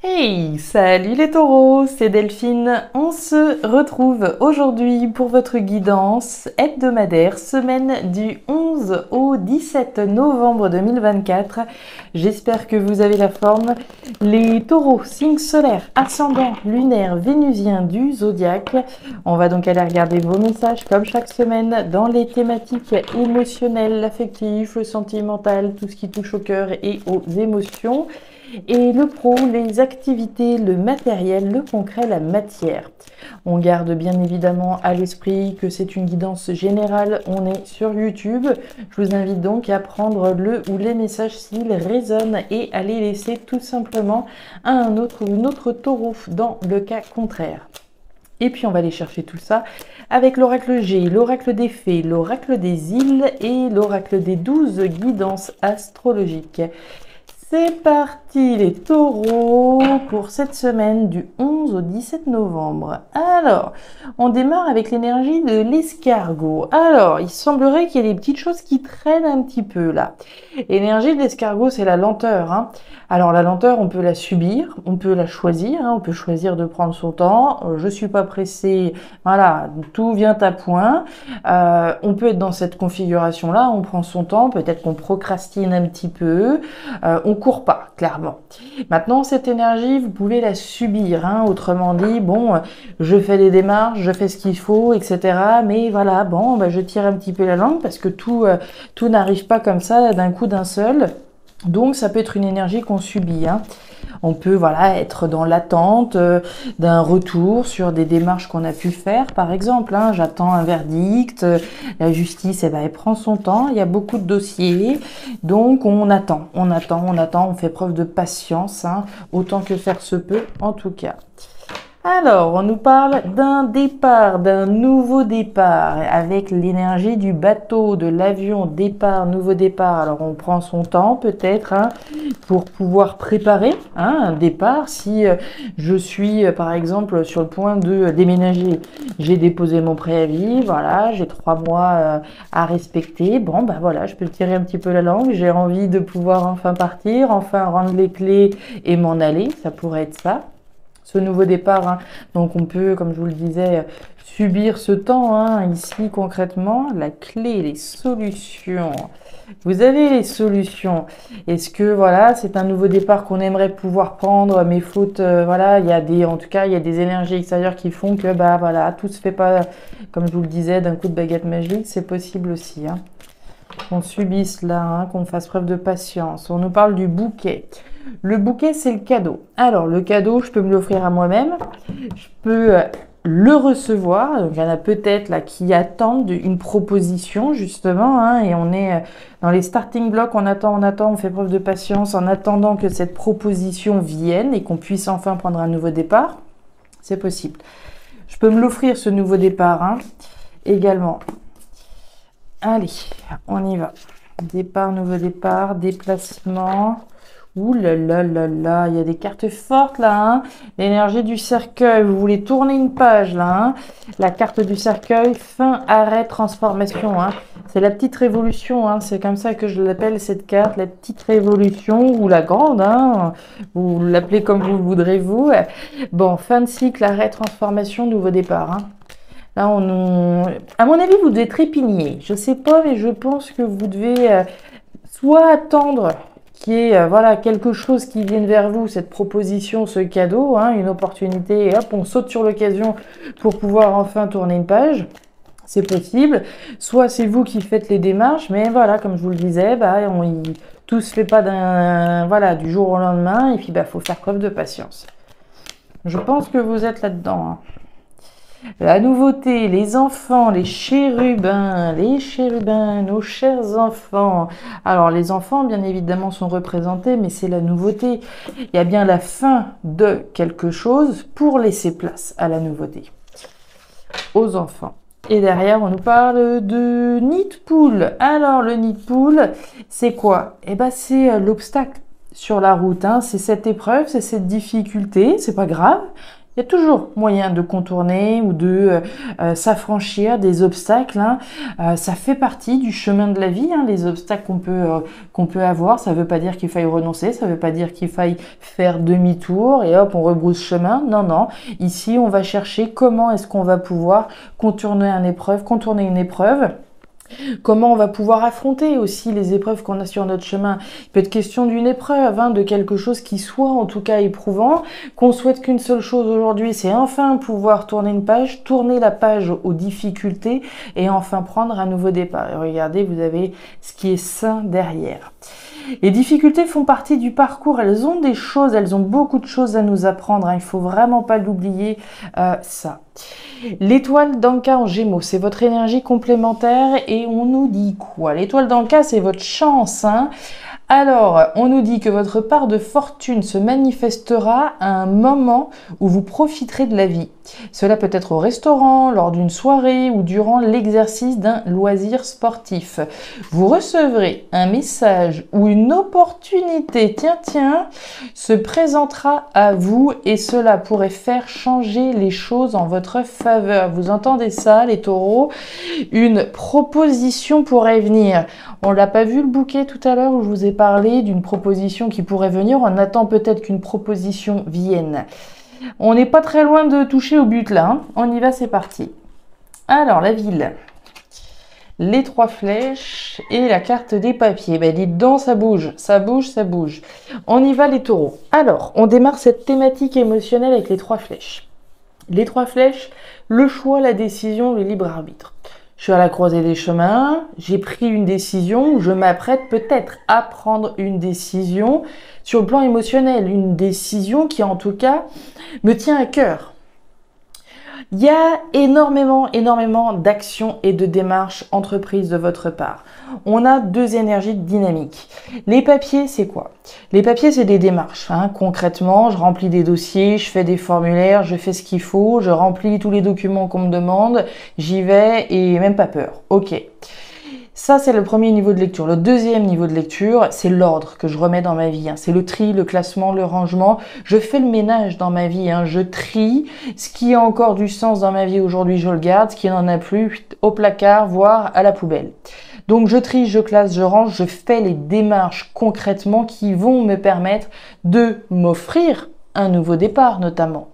Hey, salut les taureaux, c'est Delphine. On se retrouve aujourd'hui pour votre guidance hebdomadaire, semaine du 11 au 17 novembre 2024. J'espère que vous avez la forme. Les taureaux, signe solaire, ascendant, lunaire, vénusien du zodiaque. On va donc aller regarder vos messages comme chaque semaine dans les thématiques émotionnelles, affectives, sentimentales, tout ce qui touche au cœur et aux émotions. Et le pro, les activités, le matériel, le concret, la matière. On garde bien évidemment à l'esprit que c'est une guidance générale, on est sur YouTube. Je vous invite donc à prendre le ou les messages s'ils résonnent et à les laisser tout simplement à un autre ou une autre taureau dans le cas contraire. Et puis on va aller chercher tout ça avec l'oracle G, l'oracle des fées, l'oracle des îles et l'oracle des 12 guidances astrologiques. C'est parti les taureaux pour cette semaine du 11 au 17 novembre. Alors, on démarre avec l'énergie de l'escargot. Alors, il semblerait qu'il y ait des petites choses qui traînent un petit peu là. L'énergie de l'escargot, c'est la lenteur. Alors, la lenteur, on peut la subir, on peut la choisir, on peut choisir de prendre son temps. Je suis pas pressée, voilà, tout vient à point. On peut être dans cette configuration-là, on prend son temps, peut-être qu'on procrastine un petit peu, on court pas, clairement. Maintenant, cette énergie, vous pouvez la subir, autrement dit, bon, je fais des démarches, je fais ce qu'il faut, etc. Mais voilà, bon, je tire un petit peu la langue parce que tout n'arrive pas comme ça d'un coup d'un seul. Donc, ça peut être une énergie qu'on subit. On peut être dans l'attente d'un retour sur des démarches qu'on a pu faire, par exemple. J'attends un verdict, la justice, elle prend son temps, il y a beaucoup de dossiers, donc on attend, on fait preuve de patience, autant que faire se peut en tout cas. Alors, on nous parle d'un départ, d'un nouveau départ, avec l'énergie du bateau, de l'avion, départ, nouveau départ. Alors, on prend son temps peut-être pour pouvoir préparer un départ. Si je suis, par exemple, sur le point de déménager, j'ai déposé mon préavis, voilà, j'ai 3 mois à respecter. Bon, voilà, je peux tirer un petit peu la langue. J'ai envie de pouvoir enfin partir, enfin rendre les clés et m'en aller. Ça pourrait être ça. Ce nouveau départ, donc on peut, comme je vous le disais, subir ce temps, ici concrètement, la clé, les solutions. Vous avez les solutions. Est-ce que voilà, c'est un nouveau départ qu'on aimerait pouvoir prendre, mais faute, voilà, il y a des énergies extérieures qui font que voilà, tout se fait pas, comme je vous le disais, d'un coup de baguette magique, c'est possible aussi. Qu'on subisse là, qu'on fasse preuve de patience. On nous parle du bouquet. Le bouquet, c'est le cadeau. Alors, le cadeau, je peux me l'offrir à moi-même. Je peux le recevoir. Donc, il y en a peut-être là qui attendent une proposition, justement. Et on est dans les starting blocks. On attend, on fait preuve de patience en attendant que cette proposition vienne et qu'on puisse enfin prendre un nouveau départ. C'est possible. Je peux me l'offrir, ce nouveau départ, également. Allez, on y va. Départ, nouveau départ, déplacement. Ouh là là là là, il y a des cartes fortes là. L'énergie du cercueil, vous voulez tourner une page là. La carte du cercueil, fin, arrêt, transformation. C'est la petite révolution, c'est comme ça que je l'appelle cette carte, la petite révolution ou la grande, vous l'appelez comme vous le voudrez vous. Bon, fin de cycle, arrêt, transformation, nouveau départ. Là, à mon avis, vous devez trépigner. Je sais pas, mais je pense que vous devez soit attendre qu'il y ait quelque chose qui vienne vers vous, cette proposition, ce cadeau, une opportunité, et hop, on saute sur l'occasion pour pouvoir enfin tourner une page. C'est possible. Soit c'est vous qui faites les démarches, mais voilà, comme je vous le disais, tout se fait pas du jour au lendemain, et puis faut faire preuve de patience. Je pense que vous êtes là-dedans. La nouveauté, les enfants, les chérubins, nos chers enfants. Alors, les enfants, bien évidemment, sont représentés, mais c'est la nouveauté. Il y a bien la fin de quelque chose pour laisser place à la nouveauté, aux enfants. Et derrière, on nous parle de nid de poule. Alors, le nid de poule, c'est quoi? C'est l'obstacle sur la route. C'est cette épreuve, c'est cette difficulté. C'est pas grave. Il y a toujours moyen de contourner ou de s'affranchir des obstacles, hein. Ça fait partie du chemin de la vie, hein, les obstacles qu'on peut avoir. Ça ne veut pas dire qu'il faille renoncer, ça ne veut pas dire qu'il faille faire demi-tour et hop, on rebrousse chemin. Non, non. Ici, on va chercher comment est-ce qu'on va pouvoir contourner une épreuve. Comment on va pouvoir affronter aussi les épreuves qu'on a sur notre chemin. Il peut être question d'une épreuve, hein, de quelque chose qui soit en tout cas éprouvant, qu'on souhaite qu'une seule chose aujourd'hui, c'est enfin pouvoir tourner une page, tourner la page aux difficultés et enfin prendre un nouveau départ. Et regardez, vous avez ce qui est sain derrière. Les difficultés font partie du parcours, elles ont beaucoup de choses à nous apprendre, hein, il faut vraiment pas l'oublier, ça. L'étoile d'Anka en Gémeaux, c'est votre énergie complémentaire et on nous dit quoi? L'étoile d'Anka, c'est votre chance, hein. Alors, on nous dit que votre part de fortune se manifestera à un moment où vous profiterez de la vie. Cela peut être au restaurant, lors d'une soirée ou durant l'exercice d'un loisir sportif. Vous recevrez un message ou une opportunité, tiens, se présentera à vous et cela pourrait faire changer les choses en votre faveur. Vous entendez ça, les taureaux? Une proposition pourrait venir. On l'a pas vu le bouquet tout à l'heure où je vous ai parlé d'une proposition qui pourrait venir. On attend peut-être qu'une proposition vienne. On n'est pas très loin de toucher au but là, hein. On y va, c'est parti. Alors, la ville, les 3 flèches et la carte des papiers. Ben, dites donc, ça bouge, ça bouge, ça bouge. On y va, les taureaux. Alors, on démarre cette thématique émotionnelle avec les 3 flèches. Les 3 flèches, le choix, la décision, le libre arbitre. Je suis à la croisée des chemins, j'ai pris une décision, je m'apprête peut-être à prendre une décision sur le plan émotionnel, une décision qui en tout cas me tient à cœur. Il y a énormément d'actions et de démarches entreprises de votre part. On a 2 énergies dynamiques. Les papiers, c'est quoi? Les papiers, c'est des démarches, hein. Concrètement, je remplis des dossiers, je fais des formulaires, je fais ce qu'il faut, je remplis tous les documents qu'on me demande, j'y vais et même pas peur. Ok. Ça, c'est le premier niveau de lecture. Le deuxième niveau de lecture, c'est l'ordre que je remets dans ma vie, hein. C'est le tri, le classement, le rangement. Je fais le ménage dans ma vie, hein. Je trie. Ce qui a encore du sens dans ma vie aujourd'hui, je le garde. Ce qui n'en a plus, au placard, voire à la poubelle. Donc, je trie, je classe, je range. Je fais les démarches concrètement qui vont me permettre de m'offrir un nouveau départ, notamment.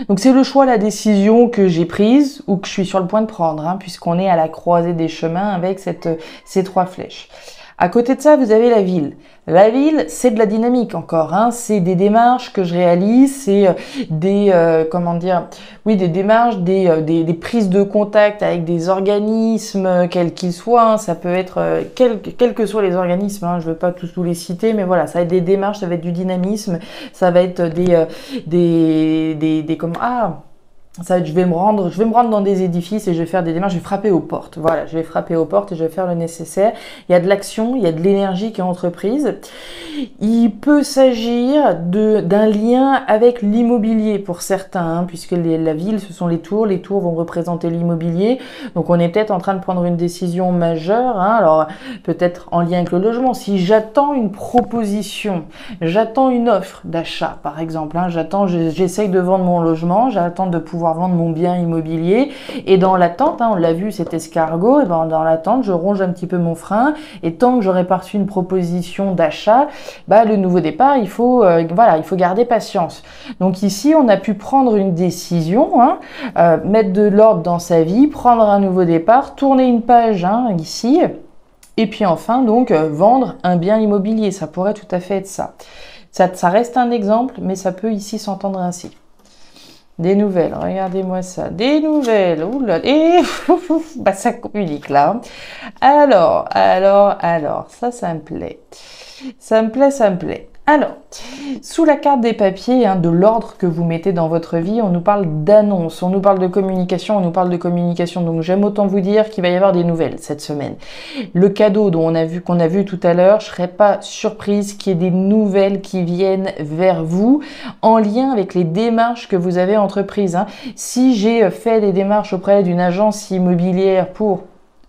Donc c'est le choix, la décision que j'ai prise ou que je suis sur le point de prendre, hein, puisqu'on est à la croisée des chemins avec ces 3 flèches. À côté de ça, vous avez la ville. La ville, c'est de la dynamique encore, hein. C'est des démarches que je réalise, c'est des démarches, des prises de contact avec des organismes, quels qu'ils soient, hein. Ça peut être quels que soient les organismes, hein. Je ne veux pas tous les citer, mais voilà, ça va être des démarches, ça va être du dynamisme, ça va être je vais me rendre dans des édifices et je vais faire des démarches, je vais frapper aux portes. Voilà, je vais frapper aux portes et je vais faire le nécessaire. Il y a de l'action, il y a de l'énergie qui est entreprise. Il peut s'agir d'un lien avec l'immobilier pour certains, hein, puisque la ville, ce sont les tours. Les tours vont représenter l'immobilier. Donc, on est peut-être en train de prendre une décision majeure, hein. Alors, peut-être en lien avec le logement. Si j'attends une proposition, j'attends une offre d'achat, par exemple, hein, j'essaye de vendre mon logement, j'attends de pouvoir vendre mon bien immobilier et dans l'attente, hein, on l'a vu, cet escargot, et ben dans l'attente, je ronge un petit peu mon frein et tant que j'aurai pas reçu une proposition d'achat, le nouveau départ, il faut garder patience. Donc ici, on a pu prendre une décision, hein, mettre de l'ordre dans sa vie, prendre un nouveau départ, tourner une page, hein, ici, et puis enfin donc vendre un bien immobilier. Ça pourrait tout à fait être ça. Ça reste un exemple, mais ça peut ici s'entendre ainsi. Des nouvelles, regardez-moi ça, des nouvelles, oula, et ça communique là. Alors, ça me plaît. Ça me plaît. Alors, sous la carte des papiers, hein, de l'ordre que vous mettez dans votre vie, on nous parle d'annonce, on nous parle de communication, donc j'aime autant vous dire qu'il va y avoir des nouvelles cette semaine. Le cadeau qu'on a vu tout à l'heure, je serais pas surprise qu'il y ait des nouvelles qui viennent vers vous en lien avec les démarches que vous avez entreprises, hein. Si j'ai fait des démarches auprès d'une agence immobilière pour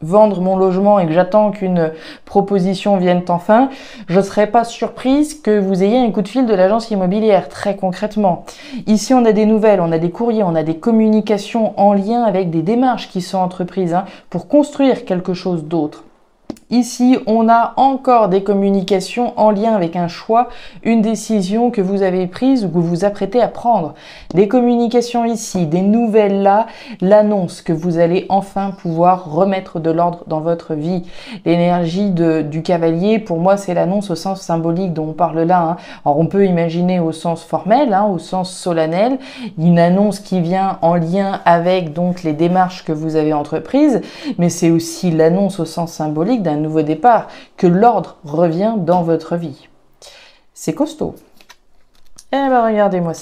vendre mon logement et que j'attends qu'une proposition vienne enfin, je ne serais pas surprise que vous ayez un coup de fil de l'agence immobilière, très concrètement. Ici, on a des nouvelles, on a des courriers, on a des communications en lien avec des démarches qui sont entreprises pour construire quelque chose d'autre. Ici, on a encore des communications en lien avec un choix, une décision que vous avez prise ou que vous vous apprêtez à prendre. Des communications ici, des nouvelles là, l'annonce que vous allez enfin pouvoir remettre de l'ordre dans votre vie. L'énergie du cavalier, pour moi, c'est l'annonce au sens symbolique dont on parle là. Alors, on peut imaginer au sens formel, au sens solennel, une annonce qui vient en lien avec donc les démarches que vous avez entreprises, mais c'est aussi l'annonce au sens symbolique d'un nouveau départ, que l'ordre revient dans votre vie. C'est costaud. Eh ben regardez-moi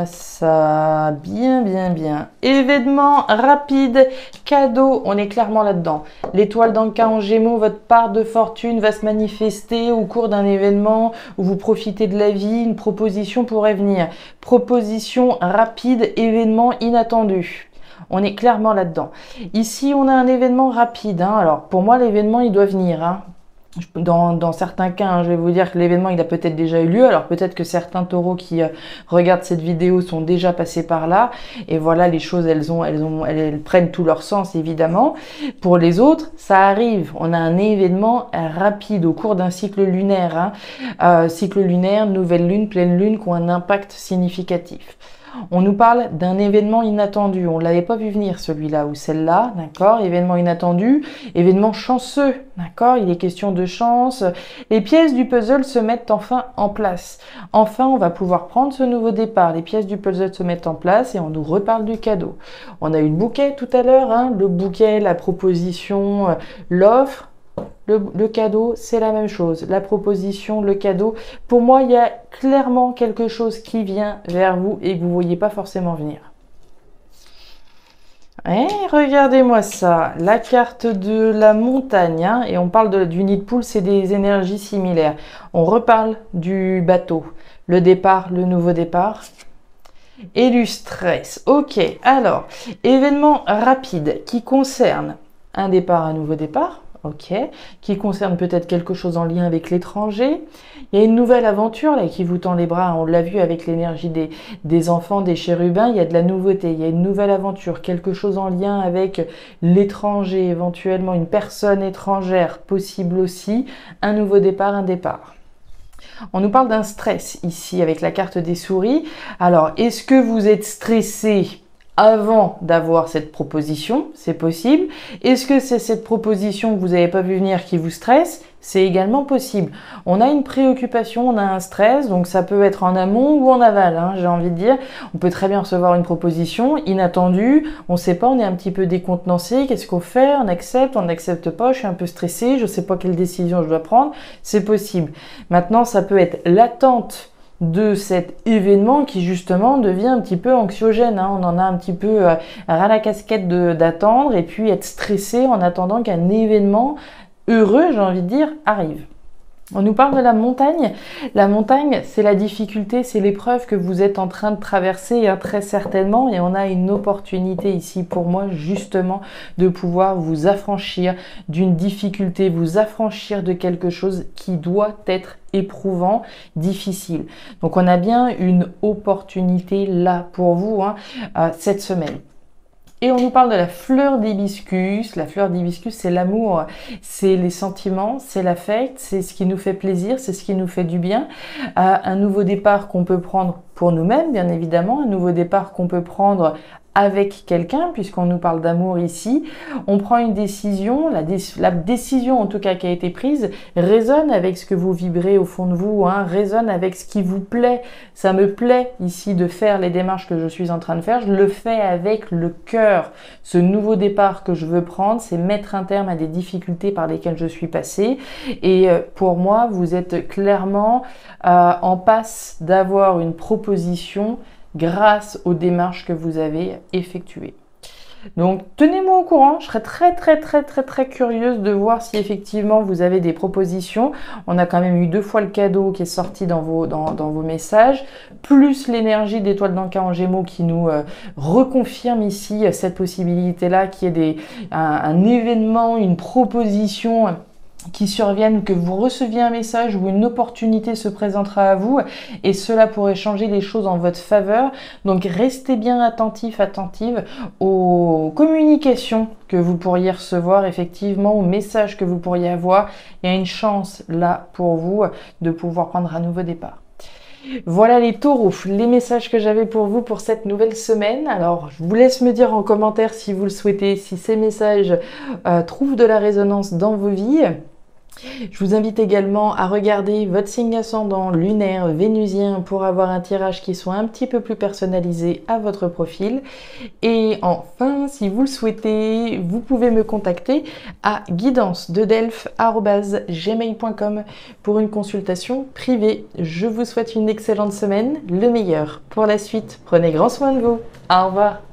ça, bien, bien, bien. Événement rapide, cadeau, on est clairement là-dedans. L'étoile dans le cas en Gémeaux, votre part de fortune va se manifester au cours d'un événement où vous profitez de la vie, une proposition pourrait venir. Proposition rapide, événement inattendu. On est clairement là-dedans. Ici, on a un événement rapide. Alors, pour moi, l'événement, il doit venir. Dans certains cas, je vais vous dire que l'événement, il a peut-être déjà eu lieu. Alors, peut-être que certains taureaux qui regardent cette vidéo sont déjà passés par là. Et voilà, les choses, elles prennent tout leur sens, évidemment. Pour les autres, ça arrive. On a un événement rapide au cours d'un cycle lunaire. Cycle lunaire, nouvelle lune, pleine lune, qui ont un impact significatif. On nous parle d'un événement inattendu. On ne l'avait pas vu venir celui-là ou celle-là, d'accord? Événement inattendu, événement chanceux, d'accord? Il est question de chance. Les pièces du puzzle se mettent enfin en place. Enfin, on va pouvoir prendre ce nouveau départ. Les pièces du puzzle se mettent en place et on nous reparle du cadeau. On a eu le bouquet tout à l'heure, le bouquet, la proposition, l'offre. Le cadeau, c'est la même chose. La proposition, le cadeau. Pour moi, il y a clairement quelque chose qui vient vers vous et que vous ne voyez pas forcément venir. Et regardez-moi ça, la carte de la montagne, et on parle du nid de poule, c'est des énergies similaires. On reparle du bateau, le départ, le nouveau départ. Et du stress. Ok, alors, événement rapide qui concerne un départ, un nouveau départ. Ok, qui concerne peut-être quelque chose en lien avec l'étranger. Il y a une nouvelle aventure là qui vous tend les bras. On l'a vu avec l'énergie des enfants, des chérubins. Il y a de la nouveauté, il y a une nouvelle aventure, quelque chose en lien avec l'étranger, éventuellement une personne étrangère, possible aussi. Un nouveau départ, un départ. On nous parle d'un stress ici avec la carte des souris. Alors, est-ce que vous êtes stressé avant d'avoir cette proposition? C'est possible. Est-ce que c'est cette proposition que vous n'avez pas vu venir qui vous stresse? C'est également possible. On a une préoccupation, on a un stress, donc ça peut être en amont ou en aval, j'ai envie de dire. On peut très bien recevoir une proposition inattendue, on ne sait pas, on est un petit peu décontenancé, qu'est-ce qu'on fait? On n'accepte pas, je suis un peu stressé, je ne sais pas quelle décision je dois prendre, c'est possible. Maintenant, ça peut être l'attente de cet événement qui justement devient un petit peu anxiogène. On en a un petit peu ras la casquette d'attendre et puis être stressé en attendant qu'un événement heureux, j'ai envie de dire, arrive. On nous parle de la montagne. La montagne, c'est la difficulté, c'est l'épreuve que vous êtes en train de traverser très certainement. Et on a une opportunité ici pour moi justement de pouvoir vous affranchir d'une difficulté, vous affranchir de quelque chose qui doit être éprouvant, difficile. Donc on a bien une opportunité là pour vous cette semaine. Et on nous parle de la fleur d'hibiscus. La fleur d'hibiscus, c'est l'amour, c'est les sentiments, c'est l'affect, c'est ce qui nous fait plaisir, c'est ce qui nous fait du bien. Un nouveau départ qu'on peut prendre pour nous-mêmes, bien évidemment, un nouveau départ qu'on peut prendre avec quelqu'un, puisqu'on nous parle d'amour ici. On prend une décision, la décision en tout cas qui a été prise résonne avec ce que vous vibrez au fond de vous, résonne avec ce qui vous plaît. Ça me plaît ici de faire les démarches que je suis en train de faire, je le fais avec le cœur. Ce nouveau départ que je veux prendre, c'est mettre un terme à des difficultés par lesquelles je suis passée. Et pour moi, vous êtes clairement en passe d'avoir une proposition grâce aux démarches que vous avez effectuées. Donc tenez-moi au courant, je serais très curieuse de voir si effectivement vous avez des propositions. On a quand même eu 2 fois le cadeau qui est sorti dans vos messages, plus l'énergie d'étoile d'Anka en Gémeaux qui nous reconfirme ici cette possibilité-là, qui est un événement, une proposition qui surviennent, que vous receviez un message ou une opportunité se présentera à vous et cela pourrait changer les choses en votre faveur. Donc restez bien attentif, attentive aux communications que vous pourriez recevoir, effectivement aux messages que vous pourriez avoir. Il y a une chance là pour vous de pouvoir prendre un nouveau départ. Voilà les taureaux, les messages que j'avais pour vous pour cette nouvelle semaine. Alors, je vous laisse me dire en commentaire si vous le souhaitez, si ces messages trouvent de la résonance dans vos vies. Je vous invite également à regarder votre signe ascendant lunaire vénusien pour avoir un tirage qui soit un petit peu plus personnalisé à votre profil. Et enfin, si vous le souhaitez, vous pouvez me contacter à guidance-de-delphes@gmail.com pour une consultation privée. Je vous souhaite une excellente semaine, le meilleur pour la suite. Prenez grand soin de vous. Au revoir.